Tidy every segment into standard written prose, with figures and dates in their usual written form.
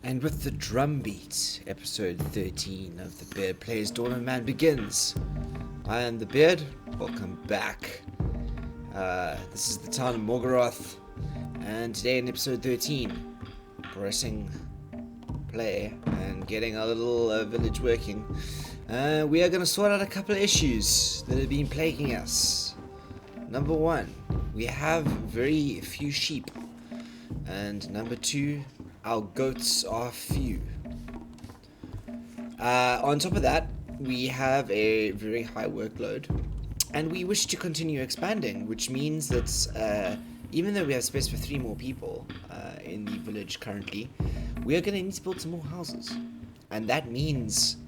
And with the drum beat, episode 13 of The Beard Plays Dawn Man begins. I am the Beard, welcome back. This is the town of Mogreth, and today in episode 13, pressing play and getting our little village working, we are going to sort out a couple of issues that have been plaguing us. Number one, we have very few sheep, and number two, our goats are few. On top of that, we have a very high workload, and we wish to continue expanding, which means that even though we have space for 3 more people in the village currently, we are going to need to build some more houses. And that means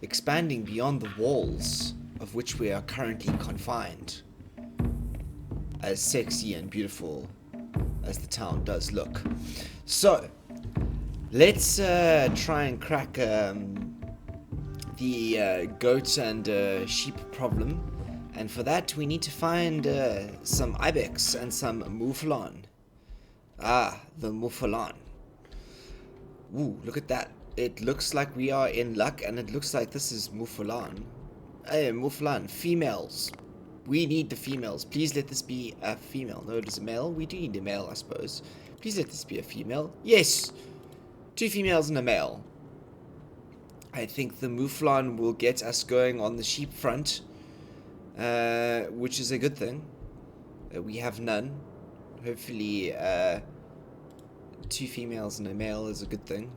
expanding beyond the walls of which we are currently confined. As sexy and beautiful as the town does look. So, let's try and crack the goat and sheep problem. And for that, we need to find some ibex and some mouflon. Ah, the mouflon. Ooh, look at that. It looks like we are in luck, and it looks like this is mouflon. Hey, mouflon, females. We need the females. Please let this be a female. No, it is a male. We do need a male, I suppose. Please let this be a female. Yes! 2 females and a male. I think the mouflon will get us going on the sheep front, which is a good thing. We have none. Hopefully, 2 females and a male is a good thing.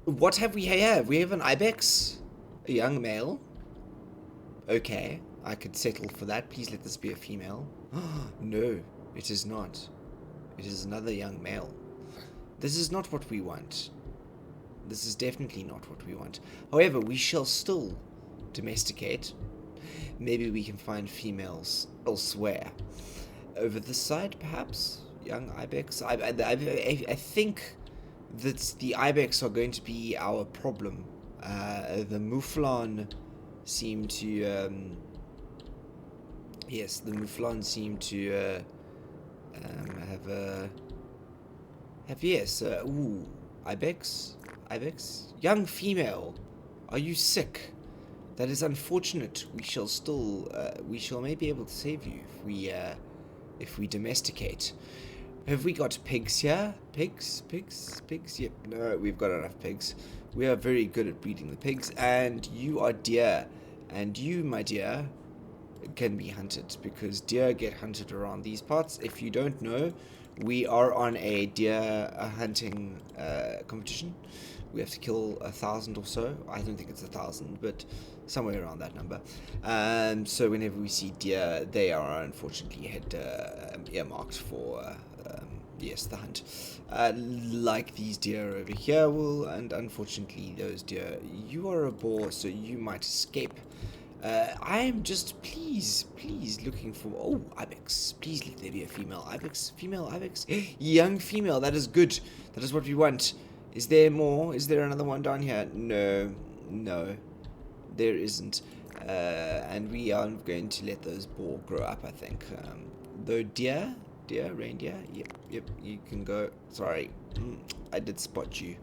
What have we here? We have an ibex. A young male. Okay. I could settle for that. Please let this be a female. No, it is not. It is another young male. This is not what we want. This is definitely not what we want. However, we shall still domesticate. Maybe we can find females elsewhere. Over this side, perhaps? Young ibex? I think that the ibex are going to be our problem. The mouflon seem to... Yes, the mouflon seem to ibex, young female. Are you sick? That is unfortunate. We shall still, we shall maybe be able to save you if we domesticate. Have we got pigs here? Pigs. Yep. No, we've got enough pigs. We are very good at breeding the pigs, and you are deer, and you, my dear, can be hunted, because deer get hunted around these parts. If you don't know, we are on a deer hunting competition. We have to kill 1,000 or so. I don't think it's 1,000, but somewhere around that number. So whenever we see deer, they are unfortunately earmarked for yes, the hunt. Like these deer over here will, and unfortunately those deer. You are a boar, so you might escape. I am just, please, looking for... Oh, ibex. Please let there be a female ibex. Female ibex. Young female. That is good. That is what we want. Is there more? Is there another one down here? No. There isn't. And we are going to let those boar grow up, I think. Though reindeer. Yep. You can go. Sorry. I did spot you.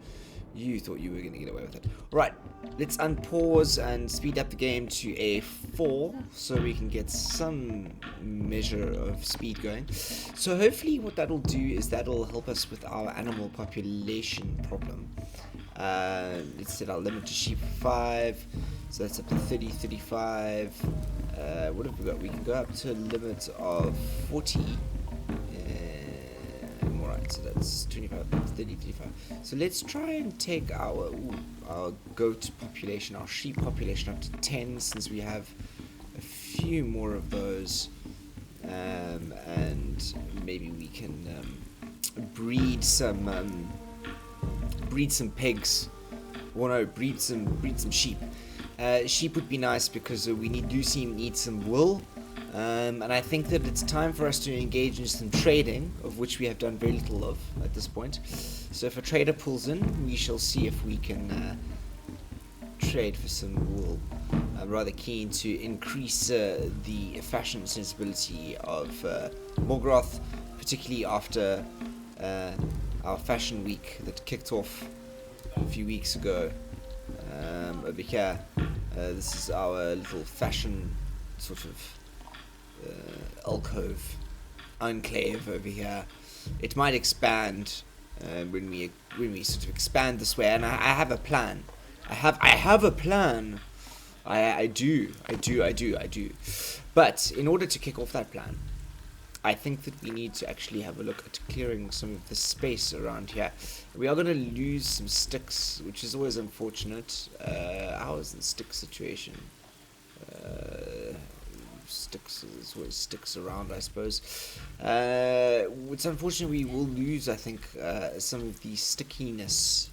You thought you were going to get away with it. Right, let's unpause and speed up the game to a 4 so we can get some measure of speed going. So hopefully what that'll do is that'll help us with our animal population problem. Let's set our limit to sheep 5, so that's up to 30, 35. What have we got? We can go up to a limit of 40. So that's 25, 30, 35. So let's try and take our goat population, our sheep population up to 10, since we have a few more of those. And maybe we can breed some pigs. Or no, breed some sheep. Sheep would be nice because we need some wool. And I think that it's time for us to engage in some trading, of which we have done very little of at this point. So if a trader pulls in, we shall see if we can trade for some wool. I'm rather keen to increase the fashion sensibility of Mogreth, particularly after our fashion week that kicked off a few weeks ago. Over here, this is our little fashion sort of alcove, enclave over here. It might expand when we sort of expand this way, and I have a plan. I have a plan. I do. But in order to kick off that plan, I think that we need to actually have a look at clearing some of the space around here. We are going to lose some sticks, which is always unfortunate. How is the stick situation? Sticks, there's always sticks around, I suppose. It's unfortunate we will lose, I think, some of the stickiness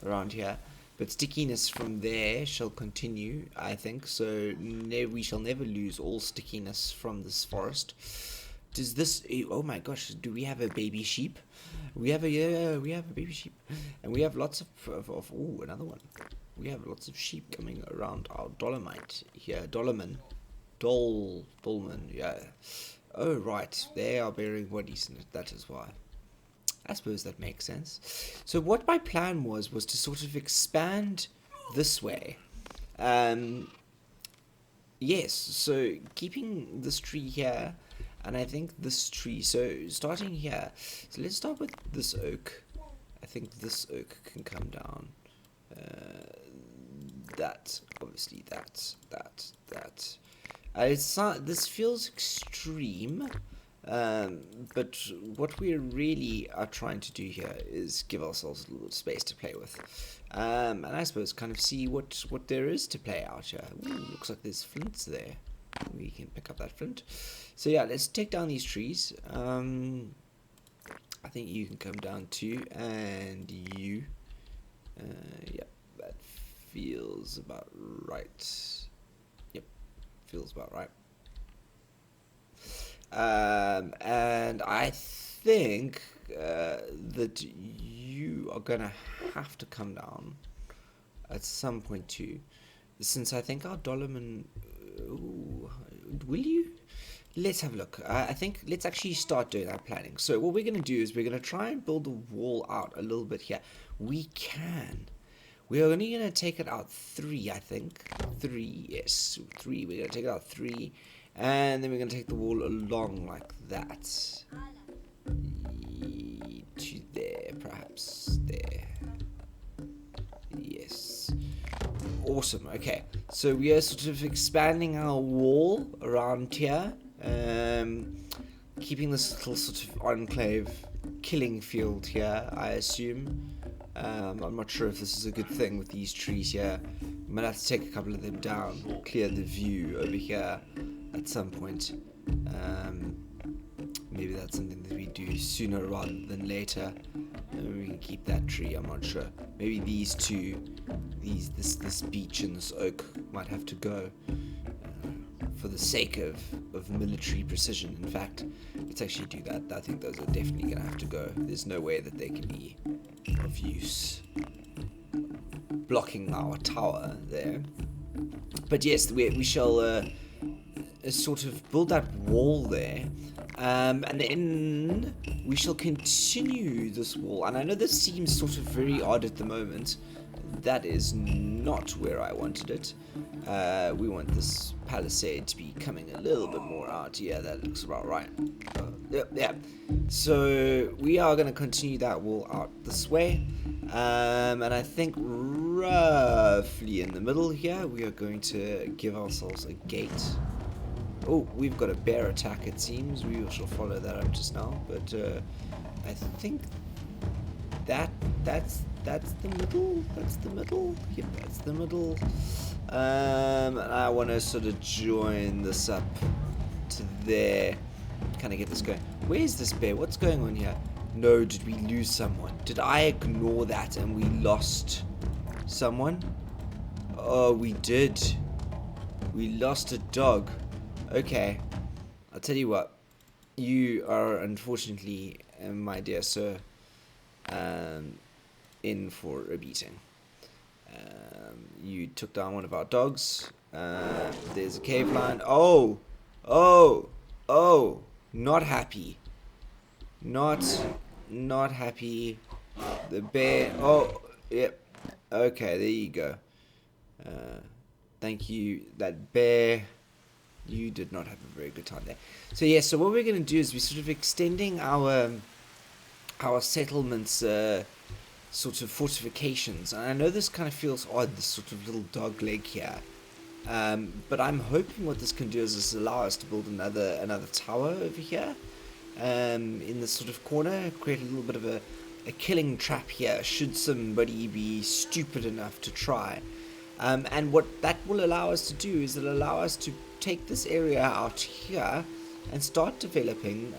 around here. But stickiness from there shall continue, I think. So we shall never lose all stickiness from this forest. Does this? Oh my gosh! Do we have a baby sheep? We have a baby sheep, and we have lots of oh, another one. We have lots of sheep coming around our dolomite here. Dolman, yeah. Oh right, they are burying bodies in it. That is why. I suppose that makes sense. So what my plan was to sort of expand this way. Yes. So keeping this tree here. And I think this tree, so starting here, so let's start with this oak. I think this oak can come down. Obviously that. This feels extreme, but what we really are trying to do here is give ourselves a little space to play with. And I suppose kind of see what there is to play out here. Ooh, looks like there's flints there. We can pick up that flint. So yeah, let's take down these trees. I think you can come down too, and you. Yep, that feels about right. Yep, feels about right. And I think that you are gonna have to come down at some point too, since I think our Dolman. Ooh, will you? Let's have a look. I think let's actually start doing that planning. So what we're going to do is we're going to try and build the wall out a little bit here. We are only going to take it out 3, I think. 3, yes. 3. We're going to take it out 3. And then we're going to take the wall along like that. To there, perhaps. There. Yes. Awesome. Okay, so we are sort of expanding our wall around here, keeping this little sort of enclave, killing field here, I assume. I'm not sure if this is a good thing with these trees here. I might have to take a couple of them down, clear the view over here at some point. Maybe that's something that we do sooner rather than later. Maybe we can keep that tree, I'm not sure. Maybe these two, this beech and this oak might have to go for the sake of military precision. In fact, let's actually do that. I think those are definitely going to have to go. There's no way that they can be of use blocking our tower there. But yes, we shall sort of build that wall there. And then we shall continue this wall. And I know this seems sort of very odd at the moment. That is not where I wanted it. We want this palisade to be coming a little bit more out. Yeah, that looks about right. Yeah. So we are going to continue that wall out this way. And I think roughly in the middle here, we are going to give ourselves a gate. Oh, we've got a bear attack, it seems. We shall follow that up just now. But I think that's the middle. That's the middle. Yep, that's the middle. And I want to sort of join this up to there. Kind of get this going. Where's this bear? What's going on here? No, did we lose someone? Did I ignore that and we lost someone? Oh, we did. We lost a dog. Okay, I'll tell you what, you are unfortunately, my dear sir, in for a beating. You took down one of our dogs. There's a cave lion. Oh, not happy. Not happy The bear. Oh, yep. Okay, there you go. Thank you. That bear. You did not have a very good time there. So yeah. So what we're gonna do is we're sort of extending our settlements. Sort of fortifications, and I know this kind of feels odd, this sort of little dog leg here, but I'm hoping what this can do is this allow us to build another tower over here, in this sort of corner, create a little bit of a killing trap here should somebody be stupid enough to try. And what that will allow us to do is it'll allow us to take this area out here and start developing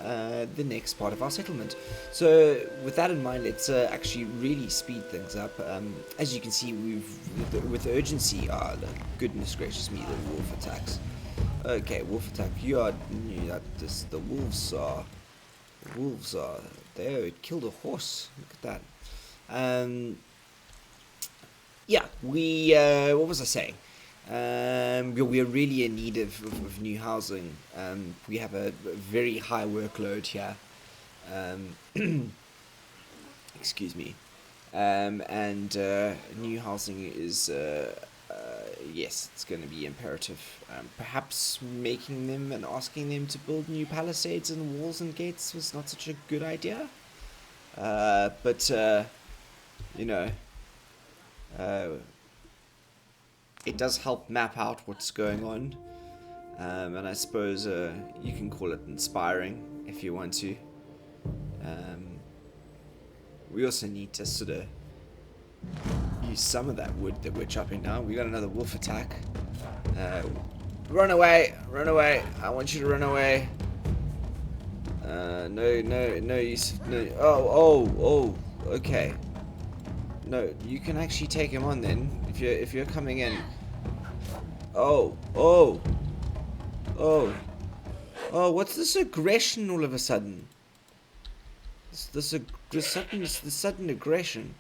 the next part of our settlement. So with that in mind, let's actually really speed things up. As you can see, with urgency. Ah, oh, goodness gracious me, the wolf attacks. Okay, wolf attack. You are the wolves are. There. It killed a horse. Look at that. Yeah, we. What was I saying? We are really in need of new housing. We have a very high workload here. Excuse me. And new housing is, yes, it's going to be imperative. Perhaps making them and asking them to build new palisades and walls and gates was not such a good idea. But you know, it does help map out what's going on. And I suppose you can call it inspiring if you want to. We also need to sort of use some of that wood that we're chopping down. We got another wolf attack. Run away! Run away! I want you to run away. No, use. No. Oh. Okay. No, you can actually take him on then. If you're coming in. Oh. What's this aggression all of a sudden? This sudden aggression.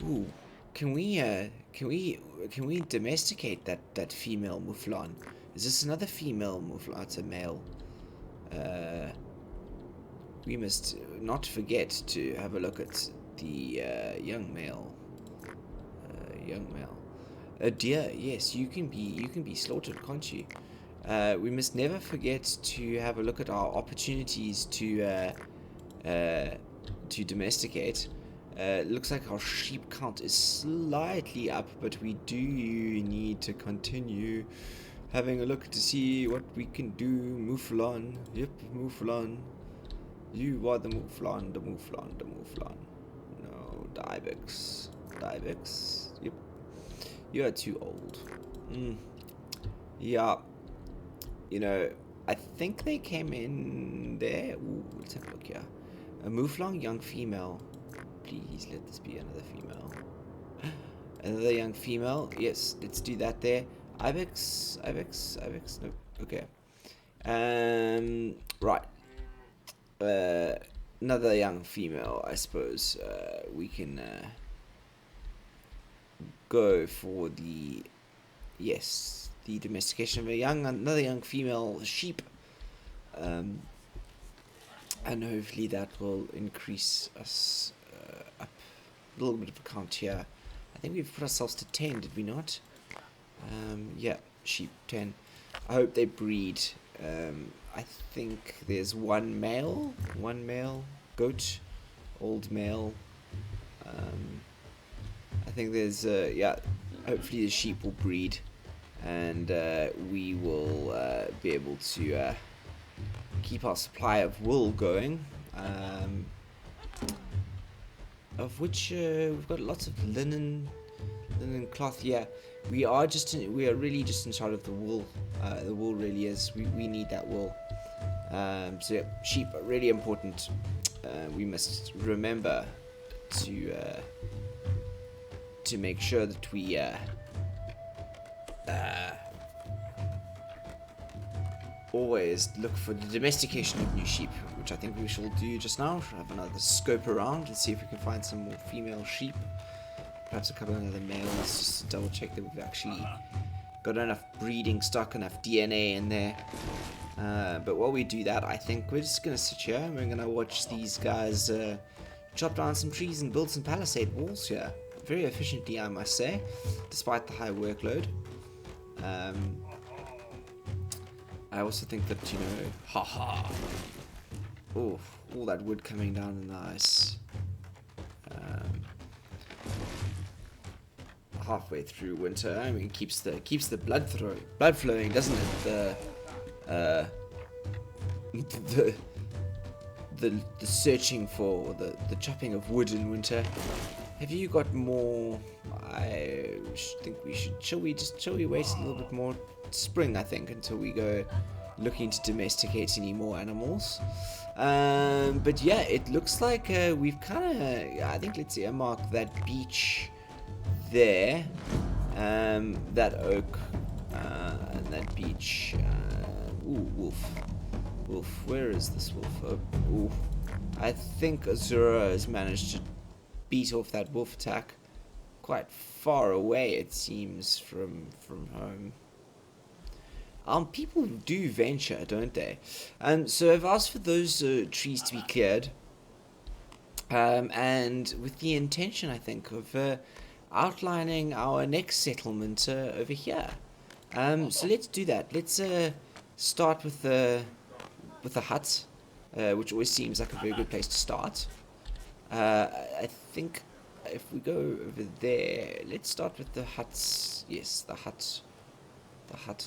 Ooh, can we domesticate that female mouflon? Is this another female mouflon? It's a male. We must not forget to have a look at the young male. A deer, yes, you can be slaughtered, can't you? We must never forget to have a look at our opportunities to domesticate. Looks like our sheep count is slightly up, but we do need to continue having a look to see what we can do. Mouflon, yep, Mouflon. You are the Mouflon. No, Divex, yep. You are too old. Yeah. You know, I think they came in there. Ooh, let's have a look here. A Mouflon young female. Please let this be another female. Another young female. Yes, let's do that there. Ibex. No. Okay. Right. Another young female, I suppose. We can go for the domestication of another young female sheep, and hopefully that will increase us up a little bit of a count here. I think we've put ourselves to 10, did we not? Yeah, sheep 10. I hope they breed. I think there's one male goat, old male. I think there's hopefully the sheep will breed, and we will be able to keep our supply of wool going, of which we've got lots of linen cloth. Yeah, we are really just in charge of the wool. The wool really is. We need that wool. So yeah, sheep are really important. We must remember to make sure that we always look for the domestication of new sheep, which I think we shall do just now. Have another scope around and see if we can find some more female sheep. Perhaps a couple of other males, just to double check that we've actually got enough breeding stock, enough DNA in there. But while we do that, I think we're just going to sit here and we're going to watch these guys chop down some trees and build some palisade walls here. Very efficiently, I must say, despite the high workload. I also think that, you know, haha. Oh, all that wood coming down in the ice. Halfway through winter, I mean, keeps the blood flowing, doesn't it? The searching for the chopping of wood in winter. Have you got more? I think we should. Shall we wait a little bit more? Spring, I think, until we go looking to domesticate any more animals. But yeah, it looks like we've kind of. I think let's earmark that beach there, that oak, and that beach. Ooh, wolf. Where is this wolf? Ooh, I think Azura has managed to beat off that wolf attack quite far away, it seems, from home. People do venture, don't they? So I've asked for those trees to be cleared, and with the intention, I think, of outlining our next settlement over here. So let's do that. Let's start with the hut, which always seems like a very good place to start. I think if we go over there, let's start with the huts. Yes, the hut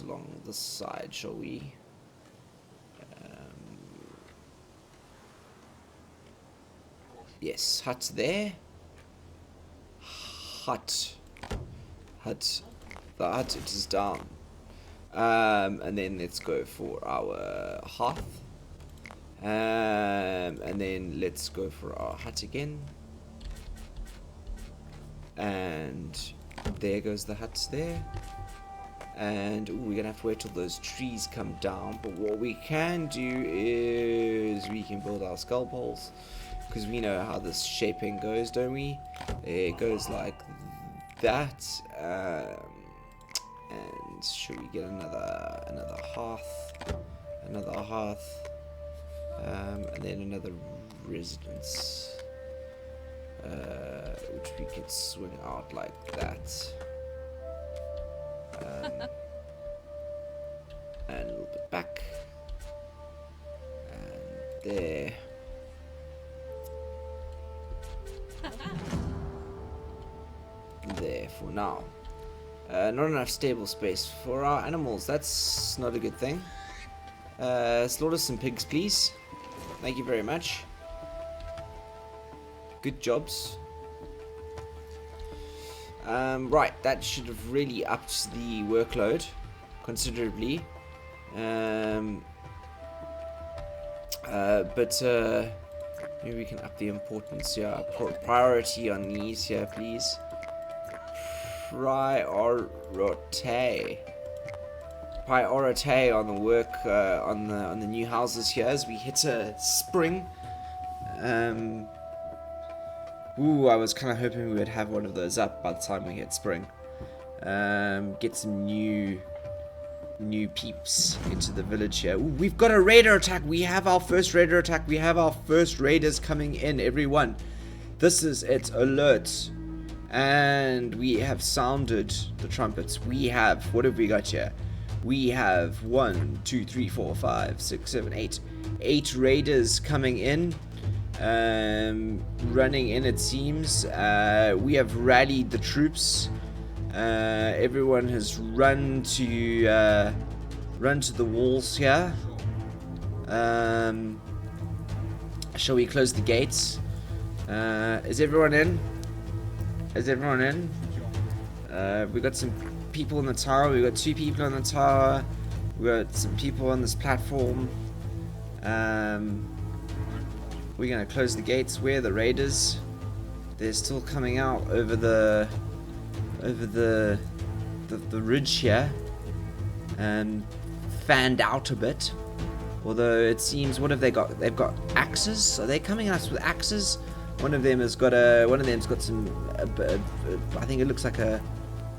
along the side, shall we? Yes, hut there. Hut. The hut, it is down. And then let's go for our hearth. And then let's go for our hut again. And there goes the huts there. And ooh, we're gonna have to wait till those trees come down. But what we can do is we can build our skull poles, because we know how this shaping goes, don't we? It goes like that. And should we get another hearth? Another hearth. And then another residence, which we could swing out like that. And a little bit back. And there. There for now. Not enough stable space for our animals. That's not a good thing. Slaughter some pigs, please. Thank you very much. Good jobs. Right, that should have really upped the workload considerably. But maybe we can up the importance here. Priority on these here, please. Priority on the work on the new houses here as we hit spring. Ooh, I was kind of hoping we would have one of those up by the time we hit spring. Get some new peeps into the village here. Ooh, we've got a raider attack. We have our first raider attack. We have our first raiders coming in, everyone. This is it. Alert. And we have sounded the trumpets. We have, what have we got here? We have 1, 2, 3, 4, 5, 6, 7, 8. 8 raiders coming in. Running in, it seems. We have rallied the troops. Everyone has run to the walls here. Shall we close the gates? Is everyone in? Is everyone in? We got some people in the tower. We got 2 people in the tower. We got some people on this platform. We're gonna close the gates. Where are the raiders? They're still coming out over the ridge here, fanned out a bit. Although it seems, what have they got? They've got axes. Are they coming at us with axes? One of them's got some. I think it looks like a.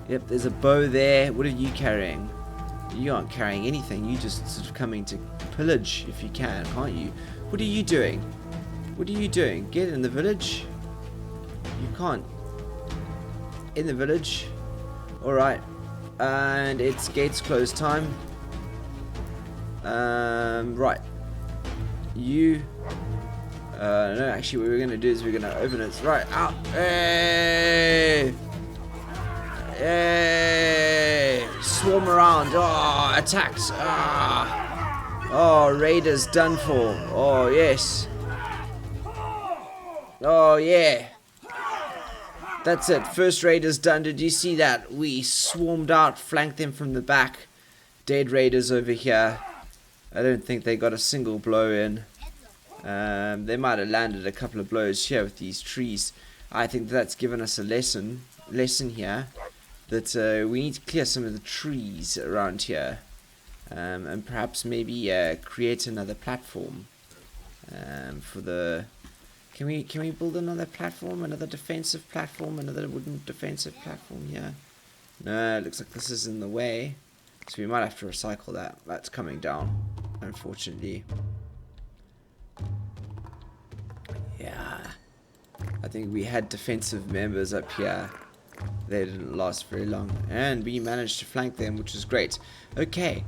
Yep, there's a bow there. What are you carrying? You aren't carrying anything. You just sort of coming to pillage if you can, can't you? What are you doing? What are you doing? Get in the village. You can't. In the village. Alright. And it's gates close time. Right. You. No, actually, what we're going to do is we're going to open it. Right. Out. Hey! Hey! Swarm around. Oh, attacks. Ah. Oh, raiders done for. Oh, yes. Oh, yeah. That's it. First raiders done. Did you see that? We swarmed out, flanked them from the back. Dead raiders over here. I don't think they got a single blow in. They might have landed a couple of blows here with these trees. I think that's given us a lesson here. That we need to clear some of the trees around here. And perhaps maybe create another platform. For the... Can we build another platform? Another defensive platform? Another wooden defensive platform? Yeah. No, it looks like this is in the way. So we might have to recycle that. That's coming down, unfortunately. Yeah. I think we had defensive members up here. They didn't last very long. And we managed to flank them, which is great. Okay.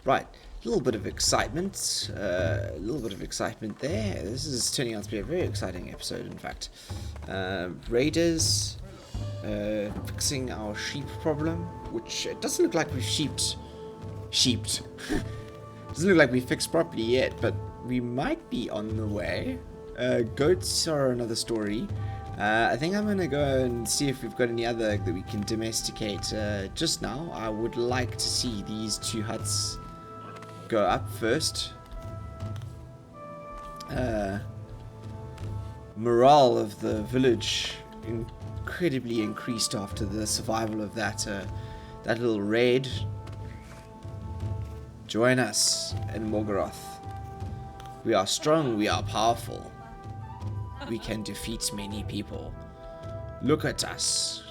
Right. A little bit of excitement. A little bit of excitement there. This is turning out to be a very exciting episode, in fact. Raiders. Fixing our sheep problem. Which it doesn't look like we've sheeped. Doesn't look like we fixed properly yet, but we might be on the way. Goats are another story. I think I'm going to go and see if we've got any other that we can domesticate. Just now, I would like to see these two huts go up first. Morale of the village incredibly increased after the survival of that little raid. Join us in Mogreth. We are strong, we are powerful. We can defeat many people. Look at us.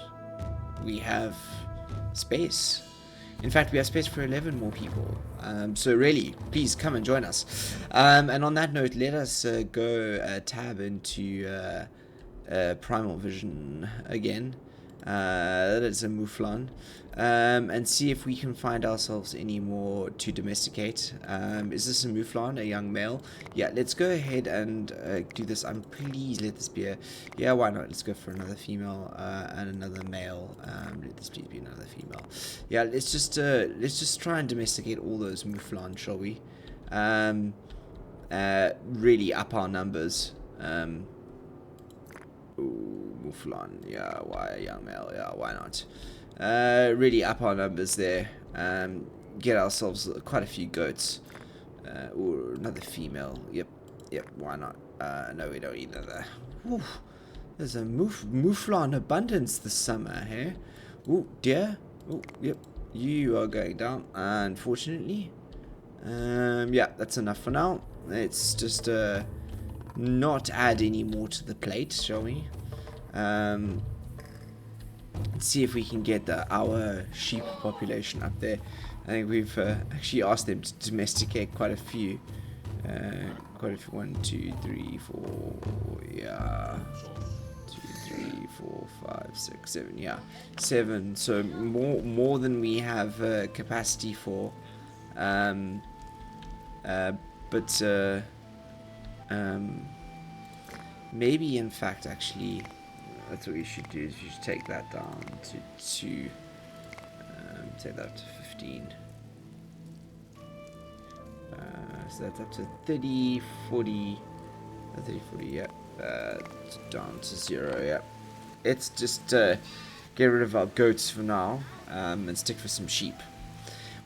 We have space. In fact, we have space for 11 more people. So really, please come and join us. And on that note, let us go tab into Primal Vision again. That is a Mouflon. And see if we can find ourselves any more to domesticate. Is this a Mouflon, a young male? Yeah, let's go ahead and do this. Please let this be a... Yeah, why not? Let's go for another female and another male. Let this please be another female. Yeah, let's just try and domesticate all those Mouflon, shall we? Really up our numbers. Ooh, Mouflon, yeah, why a young male, yeah, why not? Really up our numbers there. Get ourselves quite a few goats. Or another female, yep, why not? No, we don't need another. Ooh, there's a Mouflon abundance this summer, hey? Ooh, dear, ooh, yep, you are going down, unfortunately. Yeah, that's enough for now. Let's just, not add any more to the plate, shall we? Let's see if we can get our sheep population up there. I think we've actually asked them to domesticate quite a few. 1, 2, 3, 4, yeah. 2, 3, 4, 5, 6, 7, yeah. 7, so more than we have capacity for. Maybe in fact actually that's what we should do, is we should take that down to 2, take that up to 15, so that's up to 30, 40, 30, 40, yeah, down to 0, yeah. Let's just get rid of our goats for now, and stick for some sheep.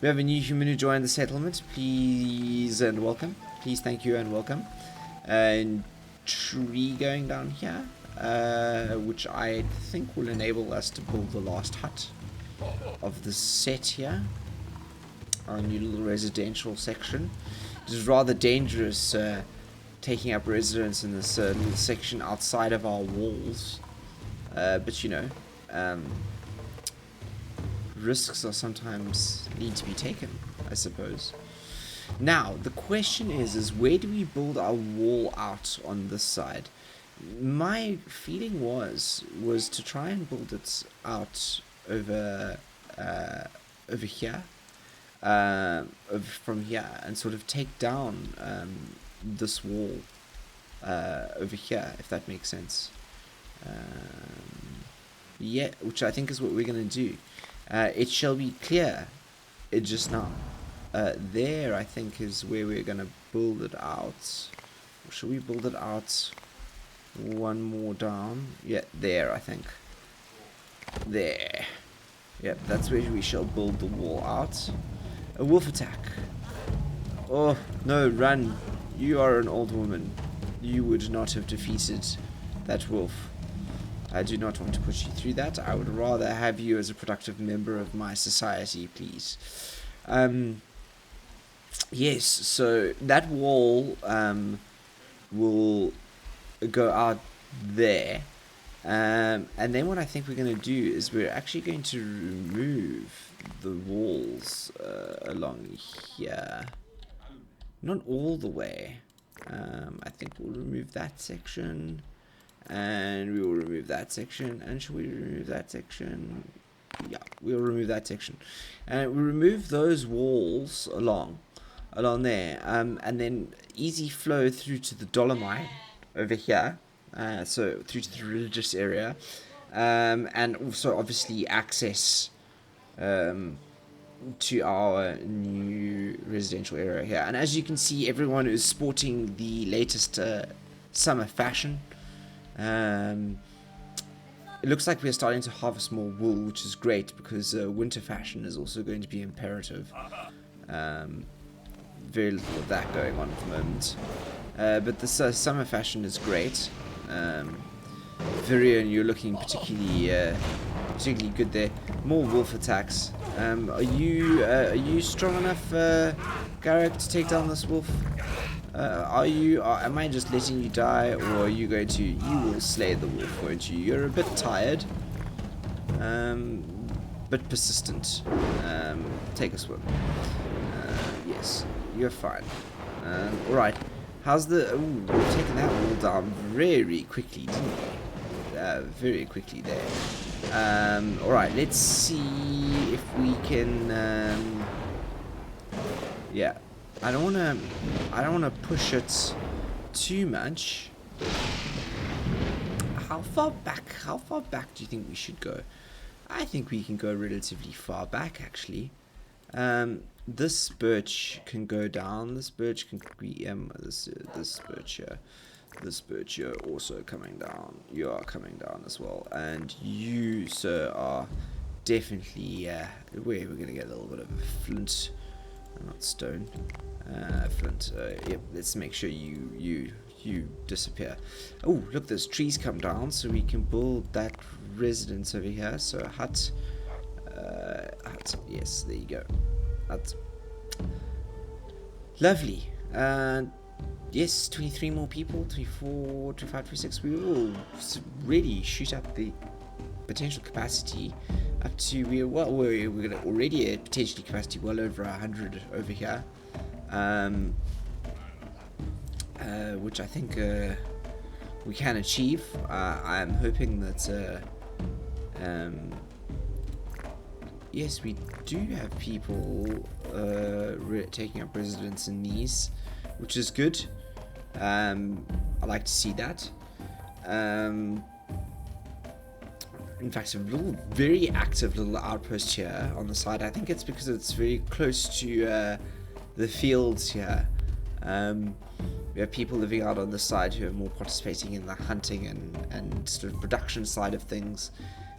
We have a new human who joined the settlement. Please and welcome. Please, thank you and welcome. And tree going down here, which I think will enable us to build the last hut of the set here. Our new little residential section. It is rather dangerous taking up residence in this little section outside of our walls. But you know, risks are sometimes need to be taken, I suppose. Now, the question is where do we build our wall out on this side? My feeling was to try and build it out over here, from here, and sort of take down this wall over here, if that makes sense. Yeah, which I think is what we're going to do. It shall be clear just now. There, I think, is where we're going to build it out. Or should we build it out one more down? Yeah, there, I think. There. Yep, that's where we shall build the wall out. A wolf attack. Oh, no, run. You are an old woman. You would not have defeated that wolf. I do not want to put you through that. I would rather have you as a productive member of my society, please. Yes, so that wall will go out there. And then what I think we're going to do is we're actually going to remove the walls along here. Not all the way. I think we'll remove that section. And we will remove that section. And should we remove that section? Yeah, we'll remove that section. And we remove those walls along there. And then easy flow through to the Dolomite over here. So through to the religious area. And also obviously access to our new residential area here. And as you can see, everyone is sporting the latest summer fashion. It looks like we're starting to harvest more wool, which is great because winter fashion is also going to be imperative. Very little of that going on at the moment. But the summer fashion is great. Virion, you're looking particularly good there. More wolf attacks. Are you strong enough, Garrick, to take down this wolf? Am I just letting you die, or are you going to? You will slay the wolf, won't you? You're a bit tired, but persistent. Take a swim. Yes, you're fine. All right. How's the? Ooh, we've taken that wall down very quickly, didn't we? Very quickly there. All right. Let's see if we can. Yeah. I don't wanna push it too much. How far back do you think we should go? I think we can go relatively far back, actually. This birch can go down. This birch can be this birch here also coming down. You are coming down as well, and you, sir, are definitely we're gonna get a little bit of a flint, not stone. Flint. Yep. Let's make sure you disappear. Oh, look! There's trees come down, so we can build that residence over here. So a hut. Hut. Yes, there you go. Hut. Lovely. Yes, 23 more people. 24, 25, 26. We will really shoot up the potential capacity up to we're gonna already at potentially capacity well over 100 over here. Which I think we can achieve. I'm hoping that yes, we do have people taking up residence in these, which is good. I like to see that. In fact, a very active little outpost here on the side. I think it's because it's very close to the fields here. We have people living out on the side who are more participating in the hunting and sort of production side of things.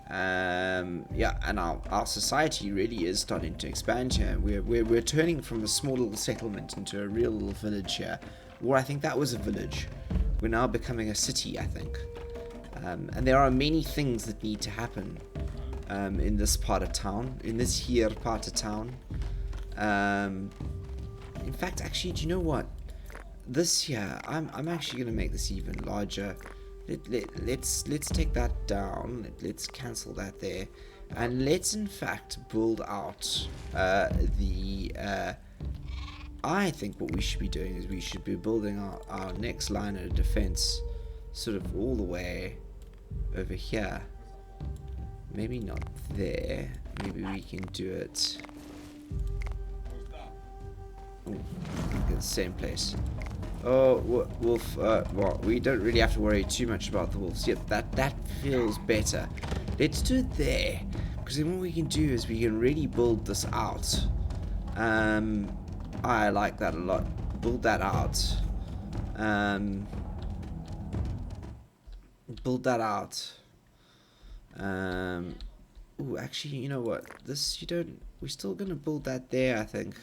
Yeah, and our society really is starting to expand here. We're turning from a small little settlement into a real little village here. Or I think that was a village. We're now becoming a city, I think. And there are many things that need to happen in this part of town, in this here part of town. In fact, actually, do you know what? This here, I'm actually going to make this even larger. Let's take that down. Let's cancel that there, and let's in fact build out the I think what we should be doing is we should be building our next line of defense sort of all the way over here. Maybe not there. Maybe we can do it. Ooh, the same place. Oh, wolf. Well, we don't really have to worry too much about the wolves. Yep, that feels better. Let's do it there, because then what we can do is we can really build this out. I like that a lot. Build that out. Build that out. Ooh, actually, you know what? This, you don't... We're still gonna build that there, I think.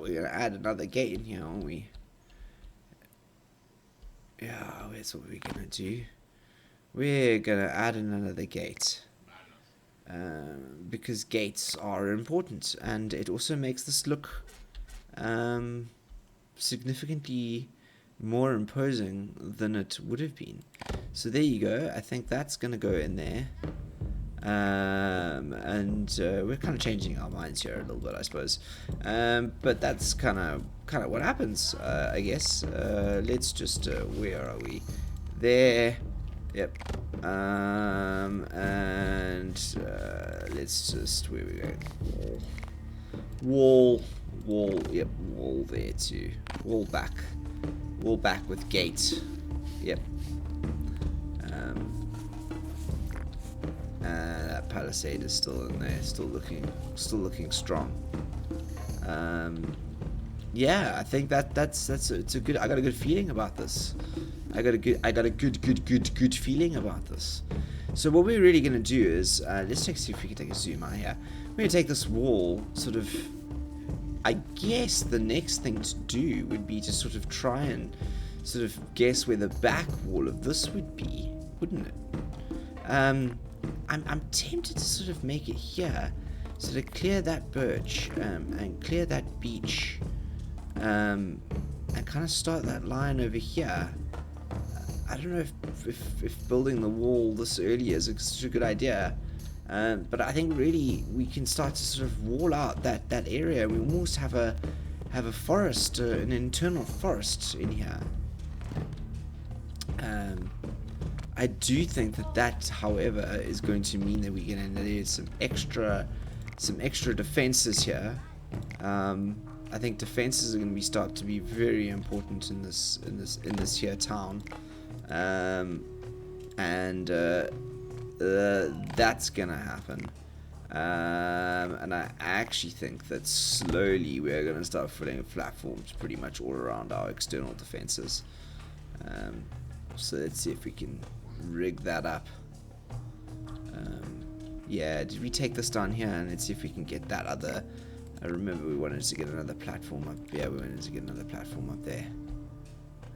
We're gonna add another gate in here, aren't we? Yeah, that's what we're gonna do. We're gonna add in another gate. Because gates are important, and it also makes this look significantly more imposing than it would have been. So there you go. I think that's gonna go in there. And we're kind of changing our minds here a little bit, I suppose. But that's kind of what happens, I guess. Let's just where are we? There. Yep. And let's just, where are we going? Wall. Yep. Wall there too. Wall back with gate. Yep. That palisade is still in there, still looking strong. Yeah, I think it's a good. I got a good feeling about this. I got a good feeling about this. So what we're really gonna do is let's see if we can take a zoom out here. We're gonna take this wall, sort of. I guess the next thing to do would be to sort of try and sort of guess where the back wall of this would be, wouldn't it? I'm tempted to sort of make it here, so to clear that birch and clear that beech, and kind of start that line over here. I don't know if building the wall this early is such a good idea, but I think really we can start to sort of wall out that area. We almost have a forest, an internal forest in here. I do think that, however, is going to mean that we're going to need some extra defenses here. I think defenses are going to start to be very important in this here town, and that's gonna happen. And I actually think that slowly we're going to start filling platforms pretty much all around our external defenses. So let's see if we can rig that up. Yeah, did we take this down here? And let's see if we can get that other... I remember we wanted to get another platform up. Yeah, we wanted to get another platform up there.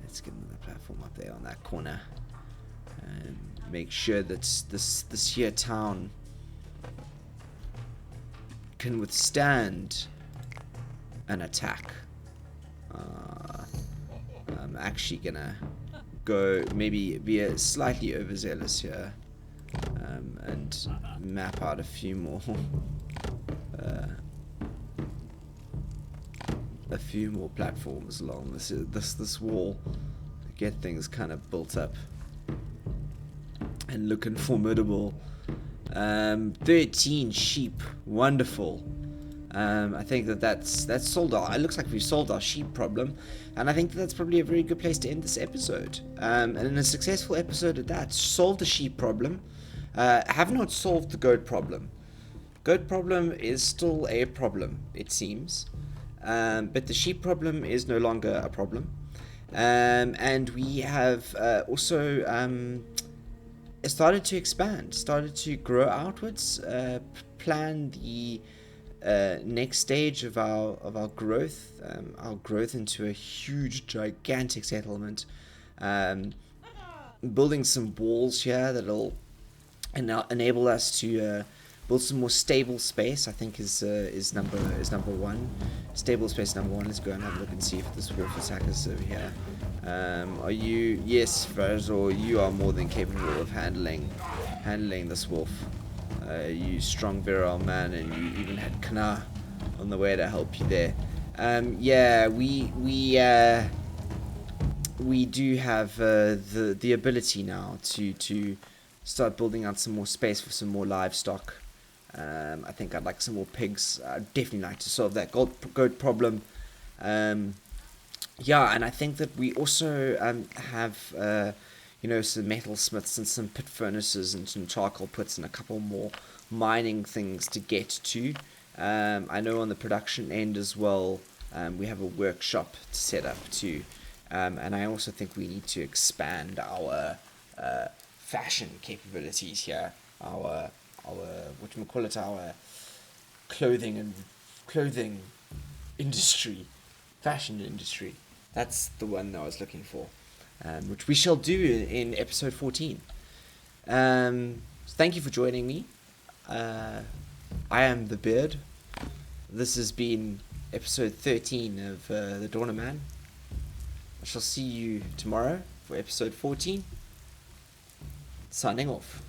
Let's get another platform up there on that corner. And make sure that this here town can withstand an attack. I'm actually gonna go maybe be slightly overzealous here, and map out a few more platforms along this wall, get things kind of built up and looking formidable. 13 sheep, wonderful. I think that's solved our... It looks like we've solved our sheep problem, and I think that's probably a very good place to end this episode. And in a successful episode at that, solved the sheep problem. Have not solved the goat problem. Goat problem is still a problem, it seems, but the sheep problem is no longer a problem. And we have also started to expand, started to grow outwards, plan the next stage of our growth, into a huge, gigantic settlement, building some walls here that'll enable us to build some more stable space. I think is number one. Stable space number one. Let's go and have a look and see if this wolf attack is over here. Are you? Yes, Frazor, you are more than capable of handling handling this wolf. You strong, virile man, and you even had Kana on the way to help you there. Yeah, we do have the ability now to start building out some more space for some more livestock. I think I'd like some more pigs. I'd definitely like to solve that goat problem. Yeah, and I think that we also have some metal smiths and some pit furnaces and some charcoal pits and a couple more mining things to get to. I know on the production end as well, we have a workshop to set up too. And I also think we need to expand our fashion capabilities here. Our whatchamacallit, our clothing industry, fashion industry. That's the one that I was looking for, which we shall do in episode 14. Thank you for joining me. I am the Beard. This has been episode 13 of The Dorner Man. I shall see you tomorrow for episode 14. Signing off.